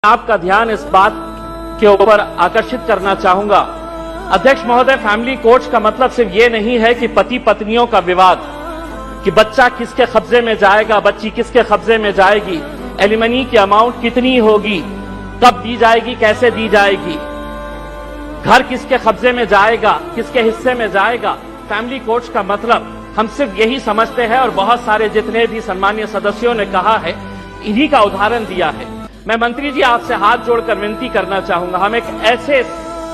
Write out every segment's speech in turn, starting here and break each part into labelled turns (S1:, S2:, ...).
S1: आपका ध्यान इस बात के ऊपर आकर्षित करना चाहूंगा। अध्यक्ष महोदय, फैमिली कोर्ट्स का मतलब सिर्फ ये नहीं है कि पति पत्नियों का विवाद, कि बच्चा किसके कब्जे में जाएगा, बच्ची किसके कब्जे में जाएगी, एलिमनी की अमाउंट कितनी होगी, कब दी जाएगी, कैसे दी जाएगी, घर किसके कब्जे में जाएगा, किसके हिस्से में जाएगा। फैमिली कोर्ट्स का मतलब हम सिर्फ यही समझते हैं और बहुत सारे जितने भी सम्मानीय सदस्यों ने कहा है, इन्हीं का उदाहरण दिया है। मैं मंत्री जी आपसे हाथ जोड़कर विनती करना चाहूंगा, हम एक ऐसे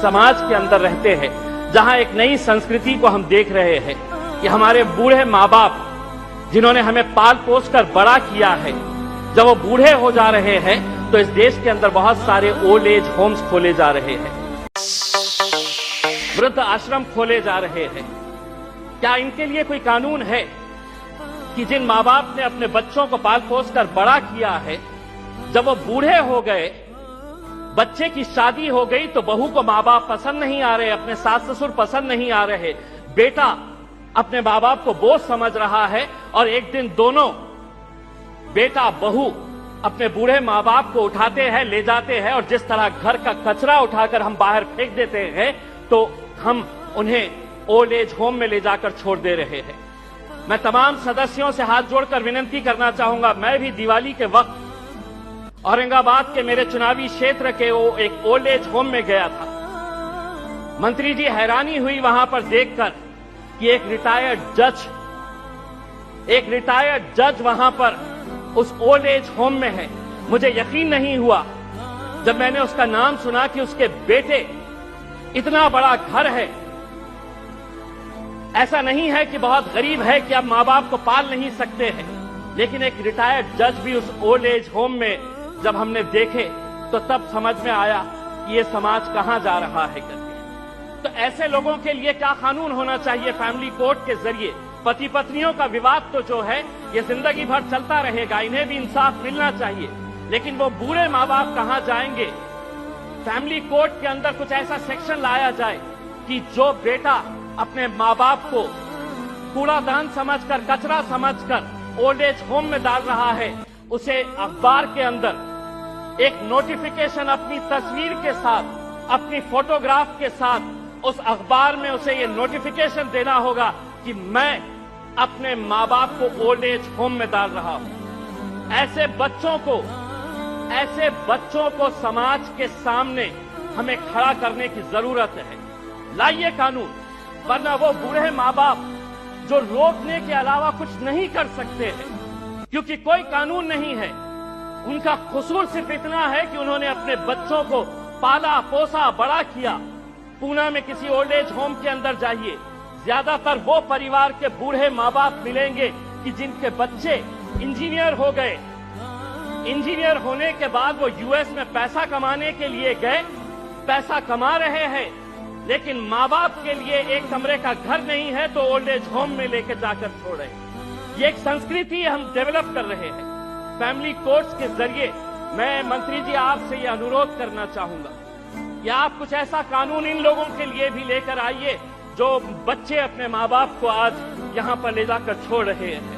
S1: समाज के अंदर रहते हैं जहां एक नई संस्कृति को हम देख रहे हैं कि हमारे बूढ़े माँ बाप जिन्होंने हमें पाल पोस कर बड़ा किया है, जब वो बूढ़े हो जा रहे हैं तो इस देश के अंदर बहुत सारे ओल्ड एज होम्स खोले जा रहे हैं, वृद्ध आश्रम खोले जा रहे हैं। क्या इनके लिए कोई कानून है कि जिन माँ बाप ने अपने बच्चों को पाल पोस कर बड़ा किया है, जब वो बूढ़े हो गए, बच्चे की शादी हो गई तो बहू को माँ बाप पसंद नहीं आ रहे, अपने सास ससुर पसंद नहीं आ रहे, बेटा अपने माँ बाप को बोझ समझ रहा है और एक दिन दोनों बेटा बहू अपने बूढ़े माँ बाप को उठाते हैं, ले जाते हैं और जिस तरह घर का कचरा उठाकर हम बाहर फेंक देते हैं तो हम उन्हें ओल्ड एज होम में ले जाकर छोड़ दे रहे हैं। मैं तमाम सदस्यों से हाथ जोड़कर विनती करना चाहूंगा, मैं भी दिवाली के वक्त औरंगाबाद के मेरे चुनावी क्षेत्र के वो एक ओल्ड एज होम में गया था। मंत्री जी, हैरानी हुई वहां पर देखकर कि एक रिटायर्ड जज वहां पर उस ओल्ड एज होम में है। मुझे यकीन नहीं हुआ जब मैंने उसका नाम सुना कि उसके बेटे, इतना बड़ा घर है, ऐसा नहीं है कि बहुत गरीब है कि अब माँ बाप को पाल नहीं सकते हैं, लेकिन एक रिटायर्ड जज भी उस ओल्ड एज होम में जब हमने देखे तो तब समझ में आया कि ये समाज कहां जा रहा है करके। तो ऐसे लोगों के लिए क्या कानून होना चाहिए फैमिली कोर्ट के जरिए? पति पत्नियों का विवाद तो जो है ये जिंदगी भर चलता रहेगा, इन्हें भी इंसाफ मिलना चाहिए, लेकिन वो बूढ़े माँ बाप कहां जाएंगे? फैमिली कोर्ट के अंदर कुछ ऐसा सेक्शन लाया जाए कि जो बेटा अपने माँ बाप को कूड़ादान समझकर, कचरा समझकर ओल्ड एज होम में डाल रहा है, उसे अखबार के अंदर एक नोटिफिकेशन अपनी तस्वीर के साथ, अपनी फोटोग्राफ के साथ उस अखबार में उसे ये नोटिफिकेशन देना होगा कि मैं अपने माँ बाप को ओल्ड एज होम में डाल रहा हूं। ऐसे बच्चों को समाज के सामने हमें खड़ा करने की जरूरत है। लाइए कानून, वरना वो बूढ़े माँ बाप जो रोकने के अलावा कुछ नहीं कर सकते हैं, क्योंकि कोई कानून नहीं है। उनका कसूर सिर्फ इतना है कि उन्होंने अपने बच्चों को पाला पोसा बड़ा किया। पूना में किसी ओल्ड एज होम के अंदर जाइए, ज्यादातर वो परिवार के बूढ़े माँ बाप मिलेंगे कि जिनके बच्चे इंजीनियर हो गए। इंजीनियर होने के बाद वो यूएस में पैसा कमाने के लिए गए, पैसा कमा रहे हैं, लेकिन माँ बाप के लिए एक कमरे का घर नहीं है तो ओल्ड एज होम में लेकर जाकर छोड़ रहे हैं। ये एक संस्कृति हम डेवलप कर रहे हैं। फैमिली कोर्ट्स के जरिए मैं मंत्री जी आपसे ये अनुरोध करना चाहूंगा कि आप कुछ ऐसा कानून इन लोगों के लिए भी लेकर आइए जो बच्चे अपने माँ बाप को आज यहाँ पर ले जाकर छोड़ रहे हैं।